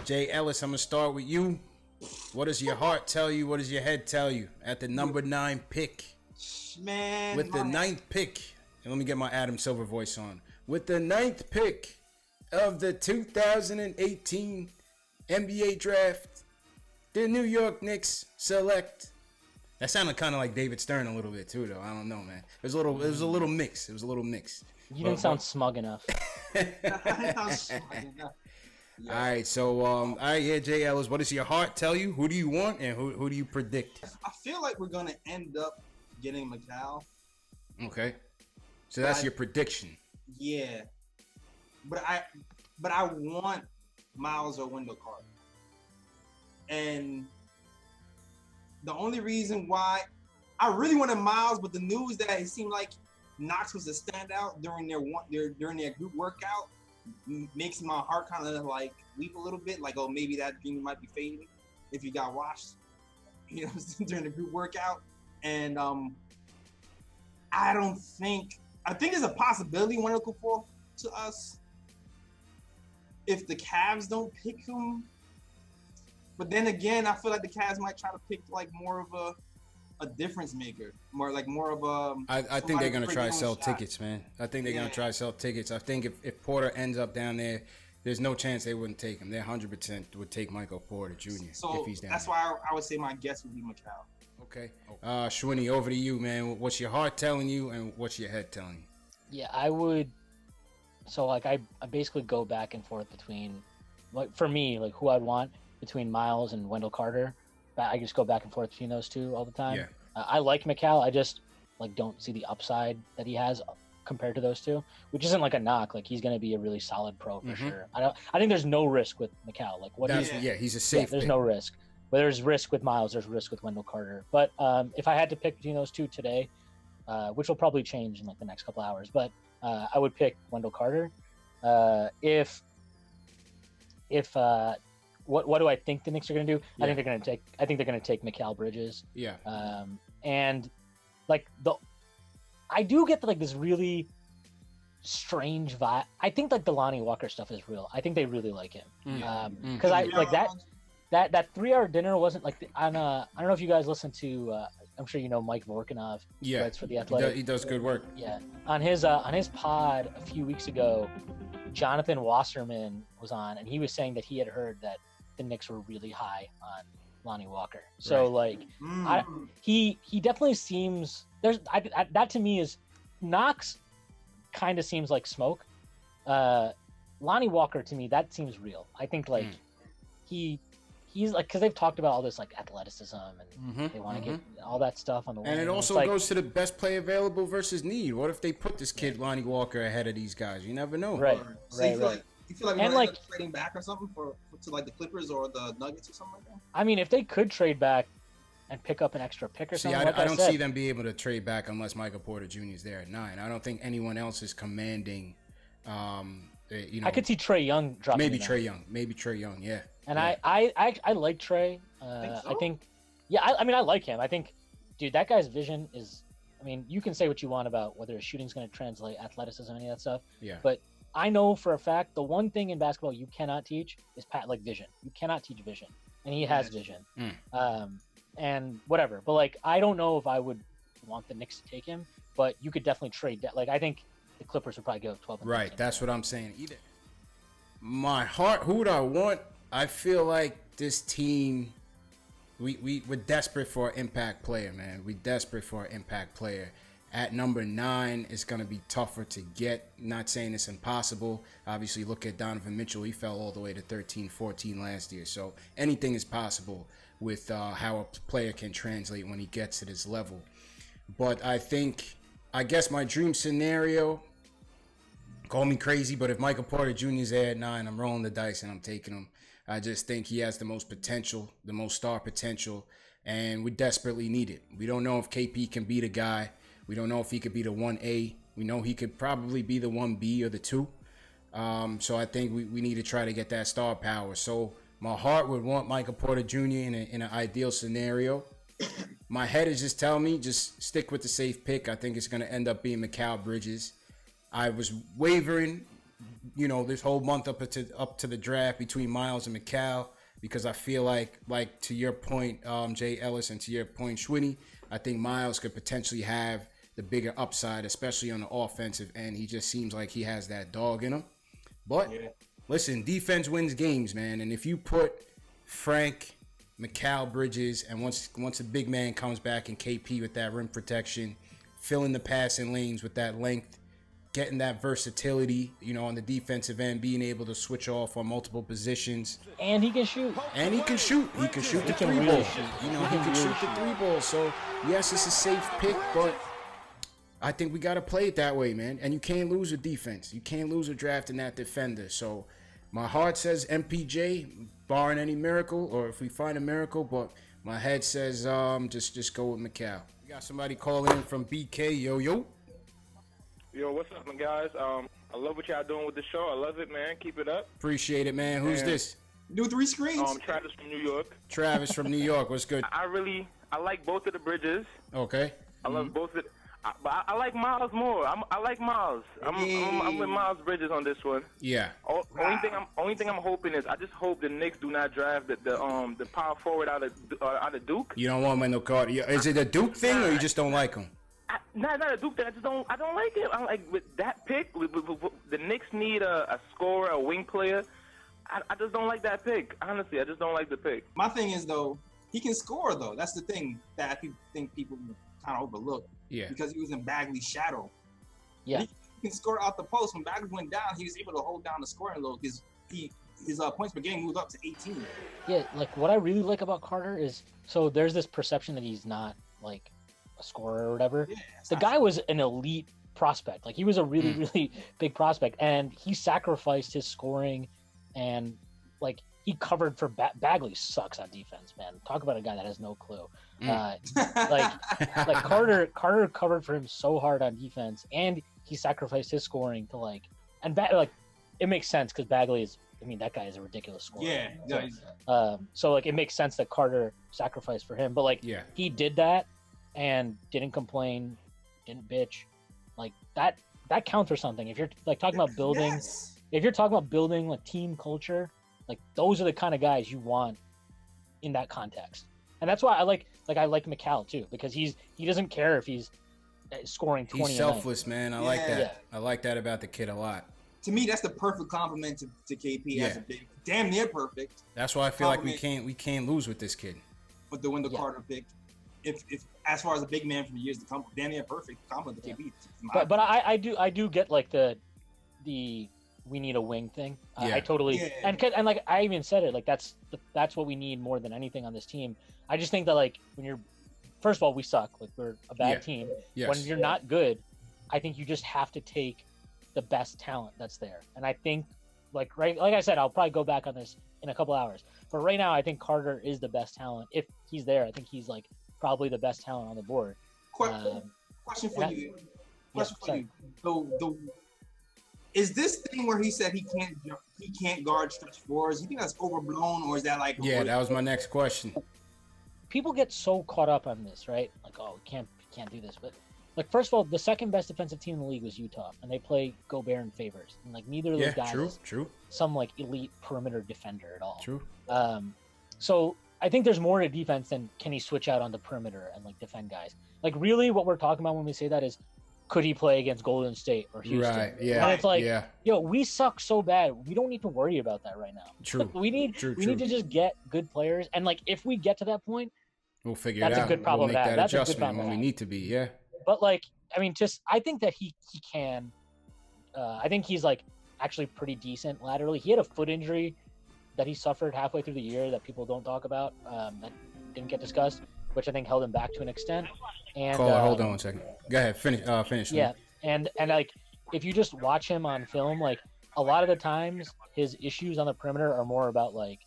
Jay Ellis, I'm going to start with you. What does your heart tell you? What does your head tell you? At the number 9 pick. Man. With the 9th pick. And let me get my Adam Silver voice on. With the 9th pick of the 2018 NBA draft, the New York Knicks select. That sounded kind of like David Stern a little bit too, though. I don't know, man. It was a little mix. You didn't sound smug enough. All right, so Jay Ellis, what does your heart tell you? Who do you want, and who do you predict? I feel like we're gonna end up getting McCall. Okay, so that's your prediction. Yeah, but I want Miles or Wendell Carter, and the only reason why I really wanted Miles, but the news that it seemed like Knox was a standout during their group workout makes my heart kind of like weep a little bit, like, oh, maybe that dream might be fading if you got washed, during the group workout. And I think there's a possibility when it'll fall to us if the Cavs don't pick him. But then again, I feel like the Cavs might try to pick like more of a difference maker, more of a. I think they're gonna try to sell tickets, man. I think they're gonna try to sell tickets. I think if Porter ends up down there, there's no chance they wouldn't take him. They 100% would take Michael Porter Jr. if he's down. That's there. why I would say my guess would be McCall. Okay. Shwinny, over to you, man. What's your heart telling you, and what's your head telling you? Yeah, I would. So like I basically go back and forth between, like, for me, like who I'd want between Miles and Wendell Carter. I just go back and forth between those two all the time. Yeah. I like McCall. I just don't see the upside that he has compared to those two, which isn't like a knock. Like, he's going to be a really solid pro for sure. I think there's no risk with McCall. Like he's a safe. There's no risk. But there's risk with Miles. There's risk with Wendell Carter. But if I had to pick between those two today, which will probably change in like the next couple hours, but I would pick Wendell Carter. What do I think the Knicks are going to do? Yeah. I think they're going to take Mikal Bridges. Yeah. And like I do get like this really strange vibe. I think like the Lonnie Walker stuff is real. I think they really like him. Because that 3-hour dinner wasn't like I don't know if you guys listen to. I'm sure you know Mike Vorkunov. Yeah. Writes for the Athletic. He does good work. Yeah. On his pod a few weeks ago, Jonathan Wasserman was on, and he was saying that he had heard that the Knicks were really high on Lonnie Walker. So he definitely seems that to me is Knox kind of seems like smoke. Lonnie Walker to me, that seems real. I think like he's like, because they've talked about all this like athleticism and they want to get all that stuff on the wing. And it also goes to the best play available versus need. What if they put this kid Lonnie Walker ahead of these guys? You never know. Right. You feel like we're like trading back or something to like the Clippers or the Nuggets or something like that? I mean, if they could trade back and pick up an extra pick or something. I don't see them be able to trade back unless Michael Porter Jr. is there at 9. I don't think anyone else is commanding. I could see Trae Young dropping. Maybe Trae Young. Yeah. And I like Trae. I think, I mean, I like him. I think, dude, that guy's vision is. I mean, you can say what you want about whether his shooting's going to translate, athleticism, any of that stuff. Yeah. But I know for a fact the one thing in basketball you cannot teach is vision. You cannot teach vision, and he has vision. And whatever. But like, I don't know if I would want the Knicks to take him, but you could definitely trade. Like, I think the Clippers would probably give up 12. Right. That's what I'm saying. Either my heart, who would I want? I feel like this team, we're desperate for an impact player, man. We're desperate for an impact player. At number 9, it's going to be tougher to get. Not saying it's impossible. Obviously, look at Donovan Mitchell. He fell all the way to 13, 14 last year. So anything is possible with how a player can translate when he gets to this level. But I guess my dream scenario, call me crazy, but if Michael Porter Jr. is there at 9, I'm rolling the dice and I'm taking him. I just think he has the most potential, the most star potential, and we desperately need it. We don't know if KP can be the guy. We don't know if he could be the 1A. We know he could probably be the 1B or the 2. So I think we need to try to get that star power. So my heart would want Michael Porter Jr. in an ideal scenario. My head is just telling me, just stick with the safe pick. I think it's going to end up being Mikal Bridges. I was wavering this whole month up to the draft between Miles and McCall, because I feel like to your point, Jay Ellis, and to your point, Schwinny, I think Miles could potentially have the bigger upside, especially on the offensive end. He just seems like he has that dog in him. But listen, defense wins games, man. And if you put Frank, McCall, Bridges, and once a big man comes back and KP with that rim protection, filling the passing lanes with that length, getting that versatility, on the defensive end, being able to switch off on multiple positions. And he can shoot. And he can shoot. He can shoot the three ball. He can shoot the three ball. So, yes, it's a safe pick, but I think we got to play it that way, man. And you can't lose with defense. You can't lose with drafting that defender. So, my heart says MPJ, barring any miracle, or if we find a miracle, but my head says just go with McCall. We got somebody calling in from BK. Yo. Yo, what's up, my guys? I love what y'all doing with the show. I love it, man. Keep it up. Appreciate it, man. Who's this? Do 3 screens. Travis from New York. Travis from New York. What's good? I like both of the Bridges. Okay. I love both of. But I like Miles more. I like Miles. I'm with Miles Bridges on this one. Yeah. Only thing I'm hoping is I just hope the Knicks do not draft the power forward out of Duke. You don't want Wendell Carter. Is it a Duke thing, or you just don't like him? Not a Duke thing. I don't like it. I like with that pick. With the Knicks need a scorer, a wing player. I just don't like that pick. Honestly, I just don't like the pick. My thing is, though, he can score, though. That's the thing that I think people kind of overlook. Yeah. Because he was in Bagley's shadow. Yeah. He can score out the post. When Bagley went down, he was able to hold down the scoring load because his points per game moved up to 18. Yeah, like what I really like about Carter is, so there's this perception that he's not like a scorer or whatever. Yeah, the guy was an elite prospect. Like he was a really, really big prospect, and he sacrificed his scoring, and like he covered for Bagley sucks on defense, man. Talk about a guy that has no clue. Like Carter covered for him so hard on defense, and he sacrificed his scoring to like it makes sense because Bagley is. I mean, that guy is a ridiculous scorer. Yeah. So like it makes sense that Carter sacrificed for him, but like he did that and didn't complain, didn't bitch. Like that counts for something. If you're like talking about building, if you're talking about building like team culture, like those are the kind of guys you want in that context. And that's why I like McCall too, because he doesn't care if he's scoring 20. He's selfless, man. I like that. Yeah. I like that about the kid a lot. To me, that's the perfect compliment to KP as a big, damn near perfect. That's why I feel like we can't lose with this kid. With the Wendell Carter pick, if as far as a big man for the years to come, damn near perfect compliment to KP. But I do get like the we need a wing thing. I totally and like I even said it, like that's what we need more than anything on this team. I just think that like when you're, first of all, we suck, like we're a bad team. Yes. When you're not good, I think you just have to take the best talent that's there. And I think like I said, I'll probably go back on this in a couple hours, but right now I think Carter is the best talent. If he's there, I think he's like probably the best talent on the board. Question for you. Is this thing where he said he can't guard stretch fours? You think that's overblown, or is that like? Yeah, that was my next question. People get so caught up on this, right? Like, oh, we can't do this. But like, first of all, the second best defensive team in the league was Utah, and they play Gobert and Favors, and like neither of those guys is some like elite perimeter defender at all. True. So I think there's more to defense than can he switch out on the perimeter and like defend guys. Like really, what we're talking about when we say that is, could he play against Golden State or Houston? Right, yeah. And it's like, yo, we suck so bad. We don't need to worry about that right now. True. We need to just get good players. And like, if we get to that point, we'll figure it out. That's a good problem we'll make to have. that That's adjustment a good problem when we need to be, yeah. But like, I mean, I think that he can. I think he's like actually pretty decent laterally. He had a foot injury that he suffered halfway through the year that people don't talk about, that didn't get discussed, which I think held him back to an extent. And hold on one second. Go ahead, finish. Yeah. And like, if you just watch him on film, like a lot of the times his issues on the perimeter are more about like,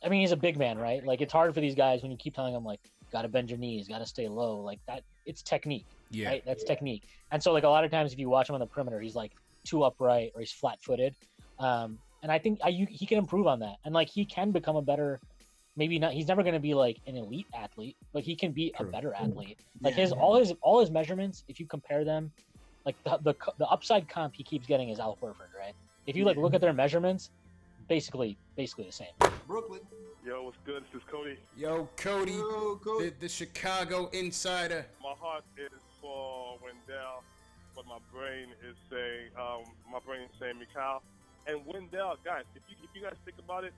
I mean, he's a big man, right? Like it's hard for these guys when you keep telling them like, got to bend your knees, got to stay low, like that. It's technique, right? That's technique. And so like a lot of times if you watch him on the perimeter, he's like too upright or he's flat-footed. And I think he can improve on that. And like he can become a better, maybe not. He's never going to be like an elite athlete, but he can be a better athlete. Like all his measurements, if you compare them. Like the upside comp he keeps getting is Al Horford, right? if you like look at their measurements, basically the same. Brooklyn. Yo, what's good? This is Cody. Yo, Cody, the Chicago insider. My heart is for Wendell, but my brain is saying Mikal. And Wendell, guys, if you guys think about it,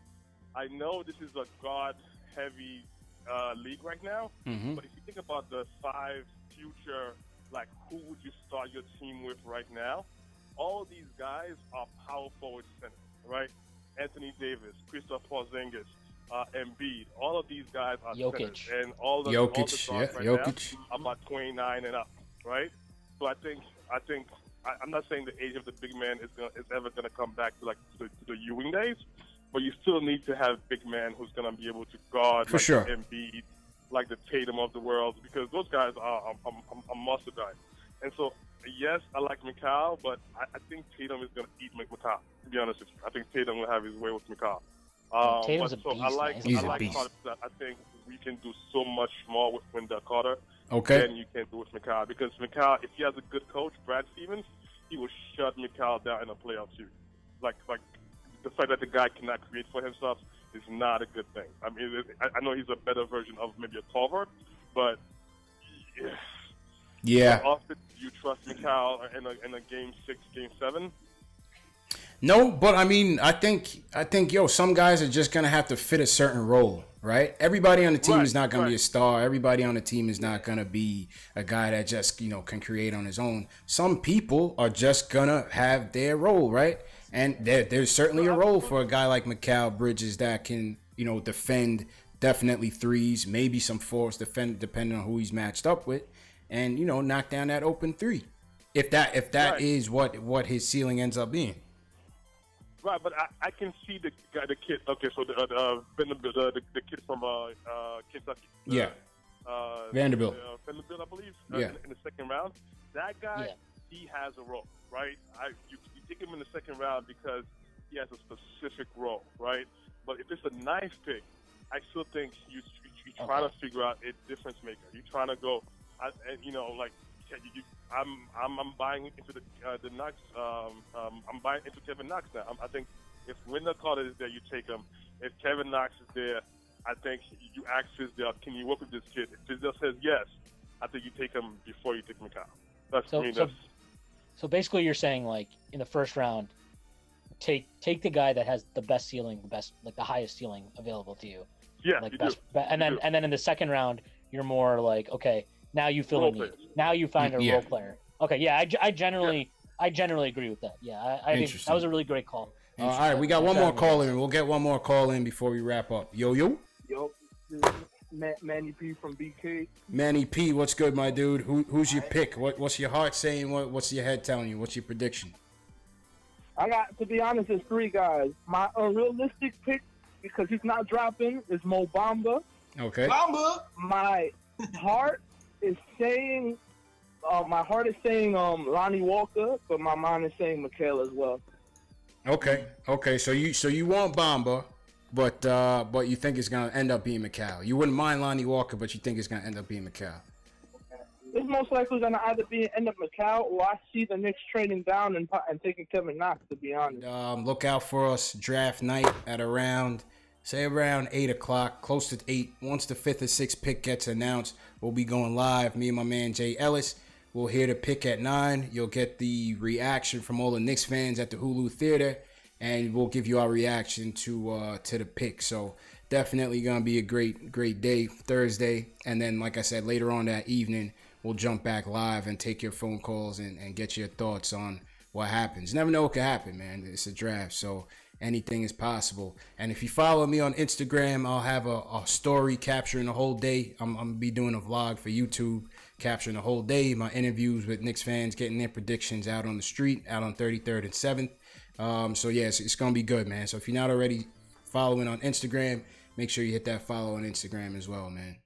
I know this is a guard-heavy league right now, but if you think about the 5 future, like who would you start your team with right now? All these guys are power forward center, right? Anthony Davis, Kristaps Porzingis, Embiid, all of these guys are Jokic. centers, and all the Jokic, guards right Jokic. now are about 29 and up, right? So I think I'm not saying the age of the big man is ever gonna come back to the Ewing days, but you still need to have big man who's gonna be able to guard For sure. the Embiid, like the Tatum of the world, because those guys are monster guys. And so yes, I like Mikal, but I think Tatum is gonna eat Mikal. To be honest with you, I think Tatum will have his way with Mikal. Tatum's a beast. He's a I beast. Carter. I think we can do so much more with Wendell Carter Okay. than you can do with Mikal. Because Mikal, if he has a good coach, Brad Stevens, he will shut Mikal down in a playoff series. Like the fact that the guy cannot create for himself is not a good thing. I mean, I know he's a better version of maybe a Culver, but Yeah. how often do you trust Mikal in a game 6, game 7? No, but I mean, I think, some guys are just gonna have to fit a certain role, right? Everybody on the team is not gonna be a star. Everybody on the team is not gonna be a guy that just can create on his own. Some people are just gonna have their role, right? And there's certainly a role for a guy like Mikal Bridges that can, defend definitely threes, maybe some fours, defend depending on who he's matched up with, and knock down that open three. If that is what his ceiling ends up being. Right, but I can see the kid. Okay, so the kid from Kentucky. Vanderbilt. Vanderbilt, I believe. In the second round, that guy, he has a role, right? You take him in the second round because he has a specific role, right? But if it's a nice pick, I still think you're trying to figure out a difference maker. You're trying to go, I'm buying into the Knox. I'm buying into Kevin Knox now. I think if Wendell Carter is there, you take him. If Kevin Knox is there, I think you ask Fizdale, can you work with this kid? If Fizdale says yes, I think you take him before you take Mikal. So basically, you're saying like in the first round, take the guy that has the best ceiling, the highest ceiling available to you. Yeah, like you best, do. And then in the second round, you're more like, okay, now you fill a need. Now you find a role player. Okay, yeah, I generally agree with that. Yeah, I think that was a really great call. All right, we got one more call in. We'll get one more call in before we wrap up. Yo. Yo, this is Manny P from BK. Manny P, what's good, my dude? Who's your pick? What's your heart saying? What's your head telling you? What's your prediction? I got, to be honest, it's 3 guys. My unrealistic pick, because he's not dropping, is Mo Bamba. Okay. Bamba. My heart is saying, Lonnie Walker, but my mind is saying Mikal as well. Okay. So you want Bamba, but you think it's gonna end up being Mikal. You wouldn't mind Lonnie Walker, but you think it's gonna end up being Mikal. It's most likely going to either end up Mikal, or I see the Knicks trading down and taking Kevin Knox, to be honest. Look out for us draft night at around 8 o'clock, close to 8. Once the 5th or 6th pick gets announced, we'll be going live. Me and my man Jay Ellis. We'll hear the pick at 9. You'll get the reaction from all the Knicks fans at the Hulu Theater, and we'll give you our reaction to the pick. So definitely gonna be a great day, Thursday. And then, like I said, later on that evening, we'll jump back live and take your phone calls and get your thoughts on what happens. You never know what could happen, man. It's a draft, so anything is possible. And if you follow me on Instagram, I'll have a story capturing the whole day. I'm going to be doing a vlog for YouTube, capturing the whole day, my interviews with Knicks fans, getting their predictions out on the street, out on 33rd and 7th. So, yeah, it's going to be good, man. So if you're not already following on Instagram, make sure you hit that follow on Instagram as well, man.